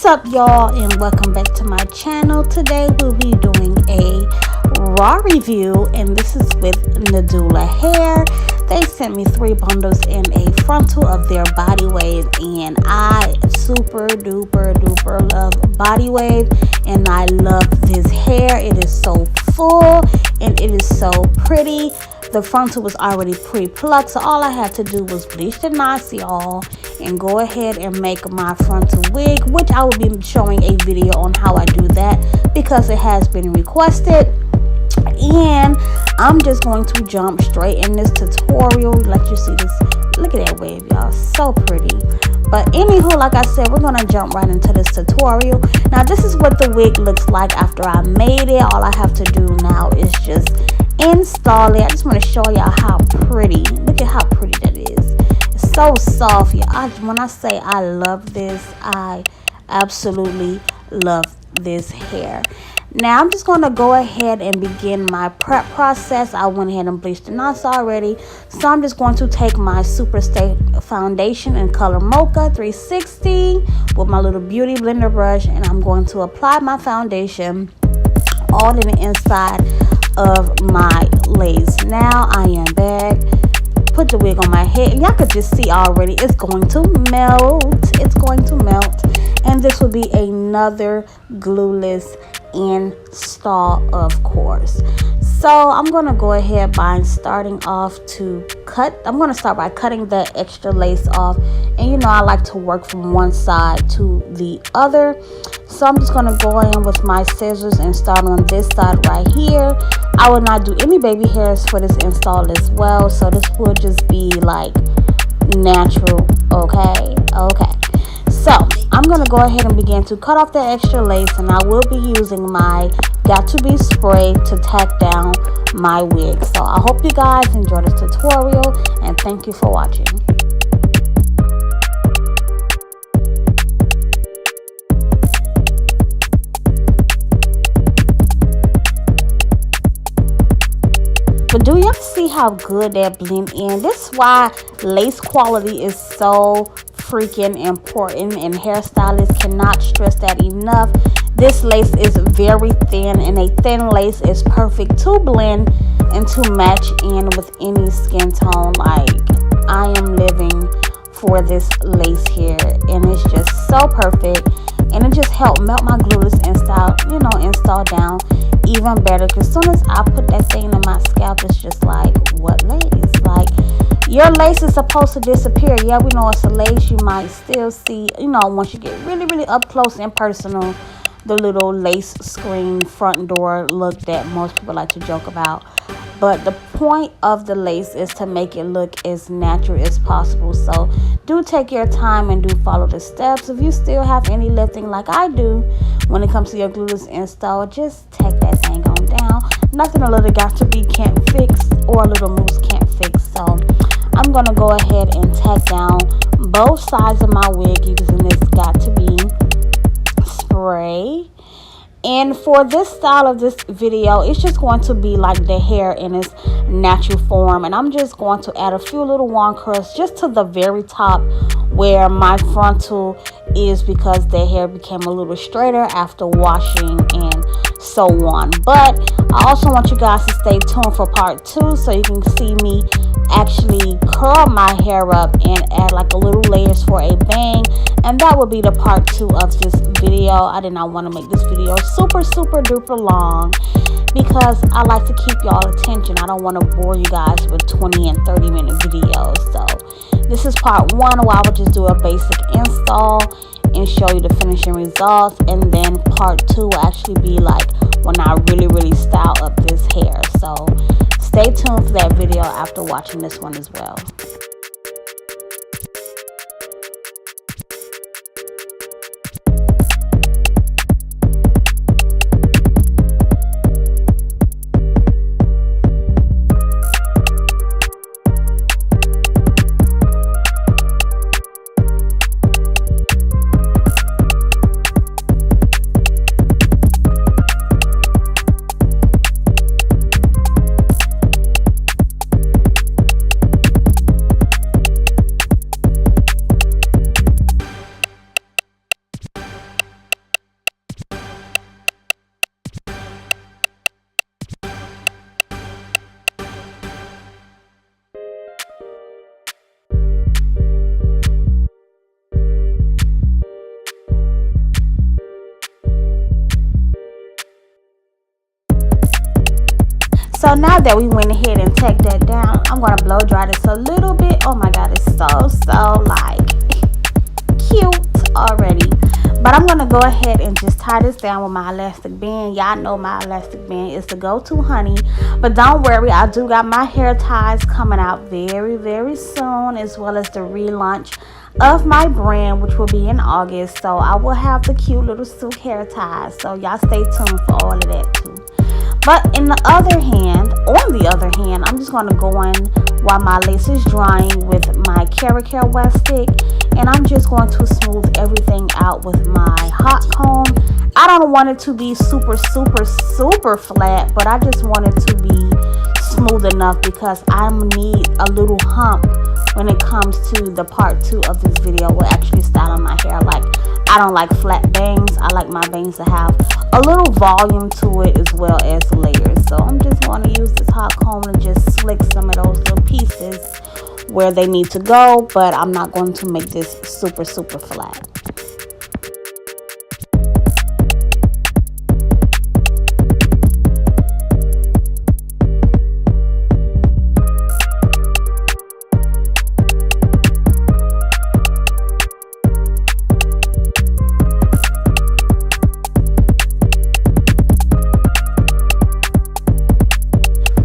Up, y'all, and welcome back to my channel. Today we'll be doing a raw review, and this is with Nadula Hair. They sent me 3 bundles and a frontal of their body wave, and I super duper love body wave, and I love this hair. It is so full and it is so pretty. The frontal was already pre-plucked, so all I had to do was bleach the knots, y'all, and go ahead and make my frontal wig, which I will be showing a video on how I do that because it has been requested. And I'm just going to jump straight in this tutorial. Let you see this. Look at that wave, y'all, so pretty. But anywho, like I said, we're gonna jump right into this tutorial. Now this is what the wig looks like after I made it. All I have to do now is just install it. I just want to show y'all how pretty. Look at how pretty that is. It's so soft, y'all. When I say I love this, I absolutely love this hair. Now I'm just going to go ahead and begin my prep process. I went ahead and bleached the knots already, so I'm just going to take my Super Stay foundation in color Mocha 360 with my little beauty blender brush, and I'm going to apply my foundation all in the inside of my lace. Now I am back. Put the wig on my head, and y'all could just see already it's going to melt. It's going to melt, and this will be another glueless install, of course. So I'm gonna go ahead by starting off to cut. I'm gonna start by cutting the extra lace off, and you know I like to work from one side to the other. So I'm just gonna go in with my scissors and start on this side right here. I will not do any baby hairs for this install as well, so this will just be like natural. Okay. So I'm gonna go ahead and begin to cut off the extra lace, and I will be using my Got To Be spray to tack down my wig. So I hope you guys enjoy this tutorial, and thank you for watching. But do y'all see how good that blend in? This is why lace quality is so freaking important, and hairstylists cannot stress that enough. This lace is very thin, and a thin lace is perfect to blend and to match in with any skin tone. Like, I am living for this lace here, and it's just so perfect, and it just helped melt my glueless install down even better. Because as soon as I put that thing on my scalp, it's just like, what lace? Like, your lace is supposed to disappear. Yeah, we know it's a lace. You might still see, once you get really up close and personal, the little lace screen front door look that most people like to joke about. But the point of the lace is to make it look as natural as possible. So do take your time and do follow the steps. If you still have any lifting like I do when it comes to your glueless install, just take that thing on down. Nothing a little Got To Be can't fix, or a little mousse can't fix. So I'm gonna go ahead and tack down both sides of my wig using this Got To Be spray. And for this style of this video, it's just going to be like the hair in its natural form, and I'm just going to add a few little wand curls just to the very top where my frontal is, because the hair became a little straighter after washing and so on. But I also want you guys to stay tuned for part 2, so you can see me actually curl my hair up and add like a little layers for a bang, and that will be the part 2 of this video. I did not want to make this video super duper long because I like to keep y'all attention. I don't want to bore you guys with 20 and 30 minute videos. So this is part 1, where I will just do a basic install and show you the finishing results, and then part 2 will actually be like when I really style up this hair. So stay tuned for that video after watching this one as well. now that we went ahead and tacked that down, I'm going to blow dry this a little bit. Oh my god, it's so like cute already. But I'm going to go ahead and just tie this down with my elastic band. Y'all know my elastic band is the go-to, honey. But don't worry, I do got my hair ties coming out very soon, as well as the relaunch of my brand, which will be in August. So I will have the cute little silk hair ties. So y'all stay tuned for all of that too. But on the other hand, I'm just going to go in while my lace is drying with my Carrot Care wet stick, and I'm just going to smooth everything out with my hot comb. I don't want it to be super flat, but I just want it to be smooth enough because I need a little hump when it comes to the part 2 of this video. We're actually styling my hair. Like, I don't like flat bangs. I like my bangs to have a little volume to it as well as layers. So I'm just going to use this hot comb to just slick some of those little pieces where they need to go, but I'm not going to make this super flat.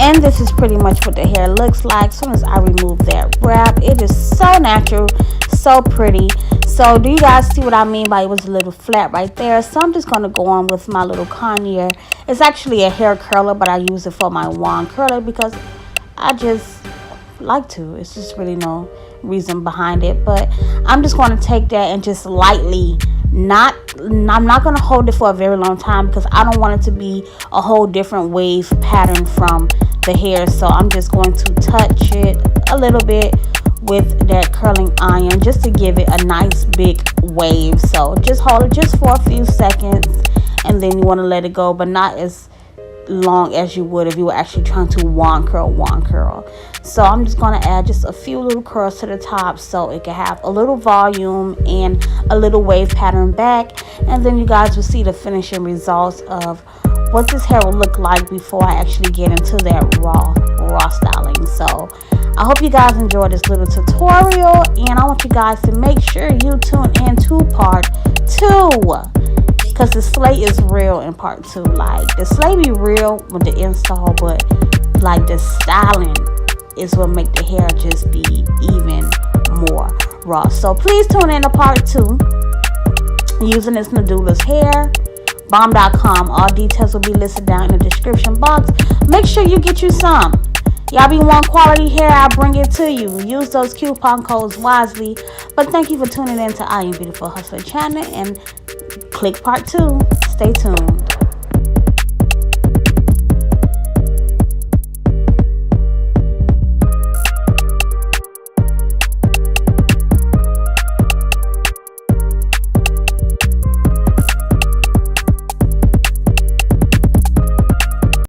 And this is pretty much what the hair looks like as soon as I remove that wrap. It is so natural, so pretty. So do you guys see what I mean by it was a little flat right there? So I'm just going to go on with my little conure. It's actually a hair curler, but I use it for my wand curler because I just like to. It's just really no reason behind it. But I'm just going to take that and just lightly, I'm not going to hold it for a very long time because I don't want it to be a whole different wave pattern from the hair. So I'm just going to touch it a little bit with that curling iron just to give it a nice big wave. So just hold it just for a few seconds, and then you want to let it go, but not as long as you would if you were actually trying to wand curl. So I'm just going to add just a few little curls to the top so it can have a little volume and a little wave pattern back, and then you guys will see the finishing results of what this hair will look like before I actually get into that raw styling. So I hope you guys enjoyed this little tutorial, and I want you guys to make sure you tune in to part 2 because the slay is real in part 2. Like, the slay be real with the install, but like the styling is what make the hair just be even more raw. So please tune in to part 2 using this Nadula's Hair bomb.com. All details will be listed down in the description box. Make sure you get you some. Y'all be want quality hair, I bring it to you. Use those coupon codes wisely. But thank you for tuning in to I Am Beautiful Hustler channel, and click part 2. Stay tuned.